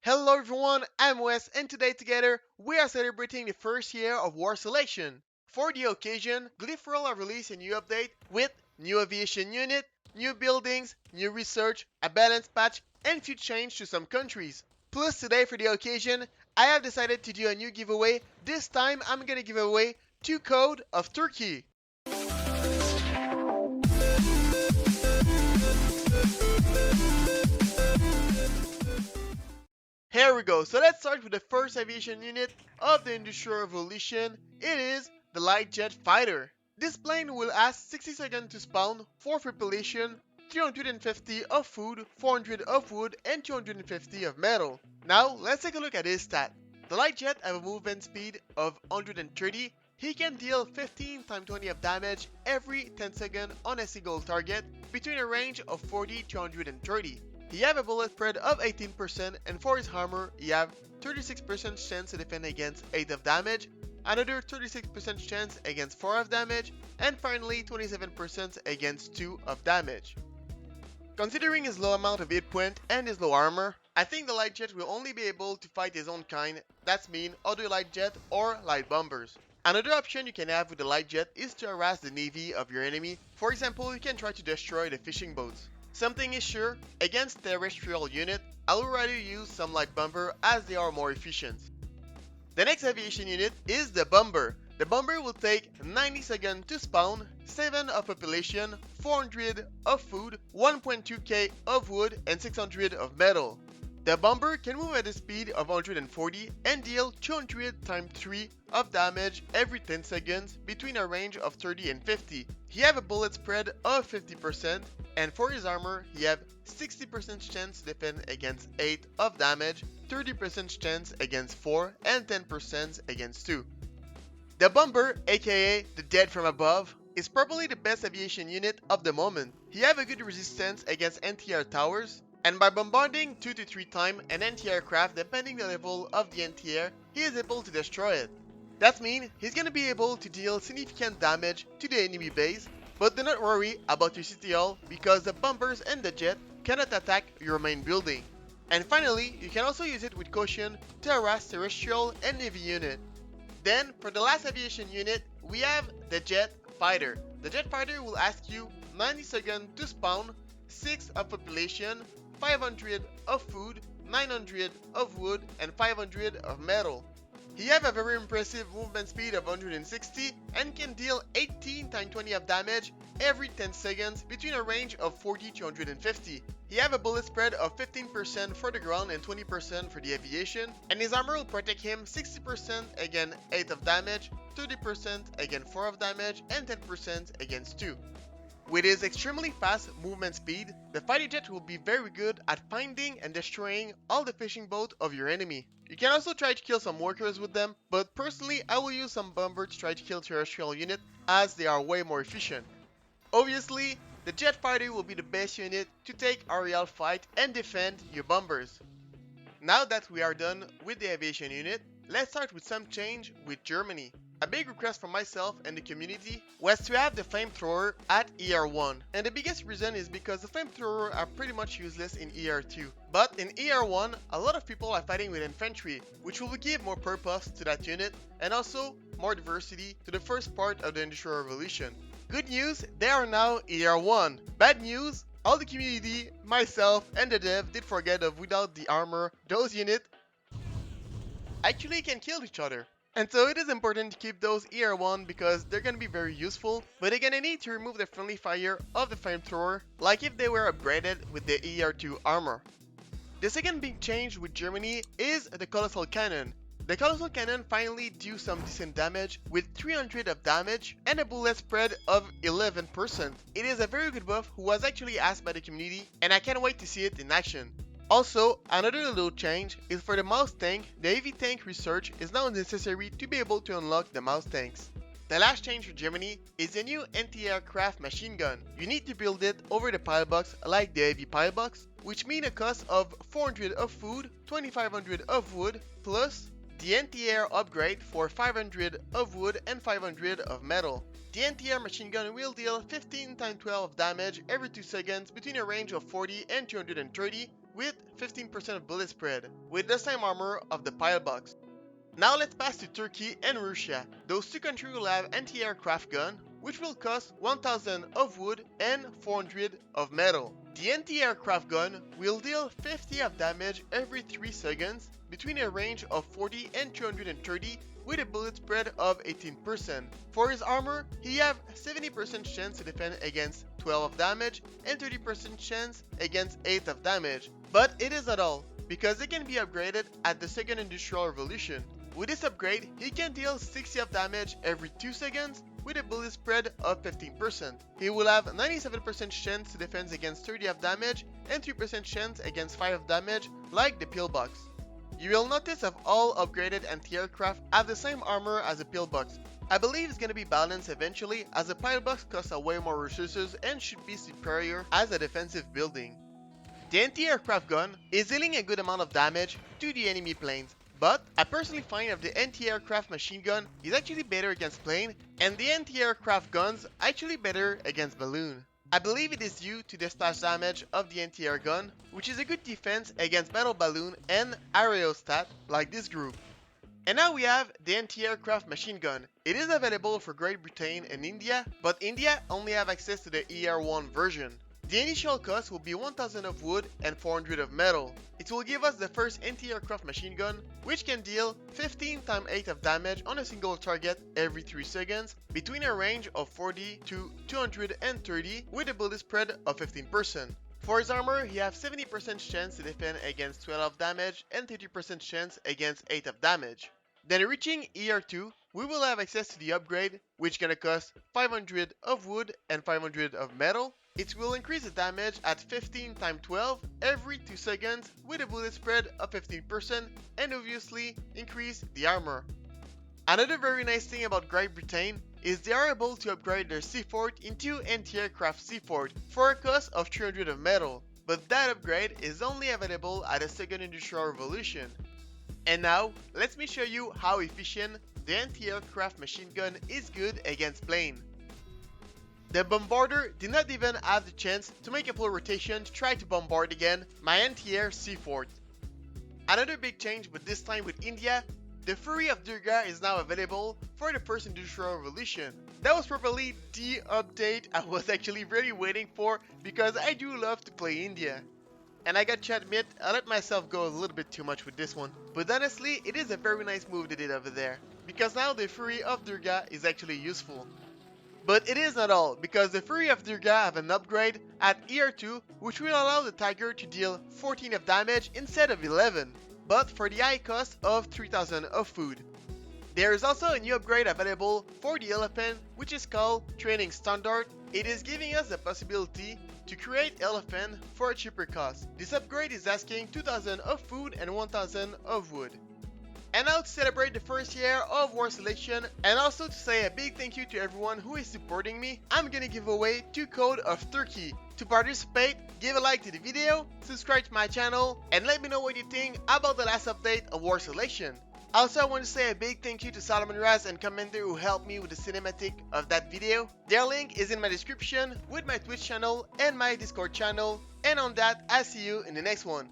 Hello everyone, I'm Wes, and today together we are celebrating the first year of War Selection. For the occasion, Glyph will release a new update with new aviation unit, new buildings, new research, a balance patch, and few changes to some countries. Plus today for the occasion, I have decided to do a new giveaway. This time I'm gonna give away 2 codes of Turkey. Here we go. So let's start with the first aviation unit of the Industrial Revolution. It is the Light Jet Fighter. This plane will last 60 seconds to spawn, 4 population, 350 of food, 400 of wood, and 250 of metal. Now let's take a look at his stat. The Light Jet have a movement speed of 130. He can deal 15 times 20 of damage every 10 seconds on a single target between a range of 40 to 130. He have a bullet spread of 18%, and for his armor, he have 36% chance to defend against 8 of damage, another 36% chance against 4 of damage, and finally 27% against 2 of damage. Considering his low amount of hit point and his low armor, I think the light jet will only be able to fight his own kind, that's mean other light jet or light bombers. Another option you can have with the light jet is to harass the navy of your enemy. For example, you can try to destroy the fishing boats. Something is sure, against terrestrial unit, I would rather use some light bomber as they are more efficient. The next aviation unit is the bomber. The bomber will take 90 seconds to spawn, 7 of population, 400 of food, 1.2k of wood, and 600 of metal. The bomber can move at a speed of 140 and deal 200 times 3 of damage every 10 seconds between a range of 30 and 50. He have a bullet spread of 50%, and for his armor, he have 60% chance to defend against 8 of damage, 30% chance against 4, and 10% against 2. The bomber, aka the Dead from Above, is probably the best aviation unit of the moment. He have a good resistance against anti-air towers, and by bombarding 2 to 3 times an anti-aircraft depending the level of the anti-air, he is able to destroy it. That means he's gonna be able to deal significant damage to the enemy base, but do not worry about your city hall because the bombers and the jet cannot attack your main building. And finally, you can also use it with caution to harass terrestrial and navy unit. Then, for the last aviation unit, we have the jet fighter. The jet fighter will ask you 90 seconds to spawn, 6 of population, 500 of food, 900 of wood, and 500 of metal. He have a very impressive movement speed of 160 and can deal 18 times 20 of damage every 10 seconds between a range of 40 to 150. He have a bullet spread of 15% for the ground and 20% for the aviation, and his armor will protect him 60% against 8 of damage, 30% against 4 of damage, and 10% against 2. With his extremely fast movement speed, the fighter jet will be very good at finding and destroying all the fishing boats of your enemy. You can also try to kill some workers with them, but personally I will use some bombers to try to kill terrestrial units as they are way more efficient. Obviously, the jet fighter will be the best unit to take aerial fight and defend your bombers. Now that we are done with the aviation unit, let's start with some change with Germany. A big request from myself and the community was to have the Flamethrower at ER1, and the biggest reason is because the Flamethrower are pretty much useless in ER2. But in ER1, a lot of people are fighting with infantry, which will give more purpose to that unit and also more diversity to the first part of the Industrial Revolution. Good news, they are now ER1. Bad news, all the community, myself, and the dev did forget of without the armor, those units actually can kill each other. And so it is important to keep those ER1 because they're gonna be very useful, but they're gonna need to remove the friendly fire of the Flamethrower, like if they were upgraded with the ER2 armor. The second big change with Germany is the Colossal Cannon. The Colossal Cannon finally do some decent damage with 300 of damage and a bullet spread of 11%. It is a very good buff who was actually asked by the community, and I can't wait to see it in action. Also, another little change is for the mouse tank, the heavy tank research is now necessary to be able to unlock the mouse tanks. The last change for Germany is the new anti-aircraft machine gun. You need to build it over the pillbox like the heavy pillbox, which means a cost of 400 of food, 2500 of wood, plus the anti-air upgrade for 500 of wood and 500 of metal. The anti-air machine gun will deal 15 times 12 damage every 2 seconds between a range of 40 and 230, with 15% of bullet spread, with the same armor of the pillbox. Now let's pass to Turkey and Russia. Those two countries will have anti-aircraft gun, which will cost 1000 of wood and 400 of metal. The anti-aircraft gun will deal 50 of damage every 3 seconds between a range of 40 and 230 with a bullet spread of 18%. For his armor, he have 70% chance to defend against 12 of damage and 30% chance against 8 of damage. But it is not all, because it can be upgraded at the second industrial revolution. With this upgrade, he can deal 60 of damage every 2 seconds with a bullet spread of 15%. He will have 97% chance to defend against 30 of damage and 3% chance against 5 of damage like the pillbox. You will notice that all upgraded anti-aircraft have the same armor as a pillbox. I believe it's going to be balanced eventually, as a pillbox costs way more resources and should be superior as a defensive building. The anti-aircraft gun is dealing a good amount of damage to the enemy planes, but I personally find that the anti-aircraft machine gun is actually better against plane, and the anti-aircraft guns actually better against balloon. I believe it is due to the splash damage of the anti-air gun, which is a good defense against metal balloon and aerostat like this group. And now we have the anti-aircraft machine gun. It is available for Great Britain and India, but India only have access to the ER1 version. The initial cost will be 1000 of wood and 400 of metal. It will give us the first anti-aircraft machine gun, which can deal 15 x 8 of damage on a single target every 3 seconds, between a range of 40 to 230 with a bullet spread of 15%. For his armor, he has 70% chance to defend against 12 of damage and 30% chance against 8 of damage. Then reaching ER2, we will have access to the upgrade, which gonna cost 500 of wood and 500 of metal. It will increase the damage at 15 x 12 every 2 seconds with a bullet spread of 15% and obviously increase the armor. Another very nice thing about Great Britain is they are able to upgrade their seafort into anti-aircraft seafort for a cost of 300 of metal, but that upgrade is only available at the second industrial revolution. And now, let me show you how efficient the anti-aircraft machine gun is good against plane. The bombarder did not even have the chance to make a full rotation to try to bombard again my anti-air seafort. Another big change, but this time with India, the Fury of Durga is now available for the first industrial revolution. That was probably the update I was actually really waiting for, because I do love to play India. And I got to admit, I let myself go a little bit too much with this one. But honestly, it is a very nice move they did over there, because now the Fury of Durga is actually useful. But it is not all, because the Fury of Durga have an upgrade at ER2, which will allow the Tiger to deal 14 of damage instead of 11, but for the high cost of 3000 of food. There is also a new upgrade available for the Elephant, which is called Training Standard. It is giving us the possibility to create Elephant for a cheaper cost. This upgrade is asking 2000 of food and 1000 of wood. And now to celebrate the first year of War Selection, and also to say a big thank you to everyone who is supporting me, I'm gonna give away 2 codes of Turkey. To participate, give a like to the video, subscribe to my channel, and let me know what you think about the last update of War Selection. Also, I want to say a big thank you to Solomon Raz and Commander who helped me with the cinematic of that video. Their link is in my description with my Twitch channel and my Discord channel. And on that, I'll see you in the next one.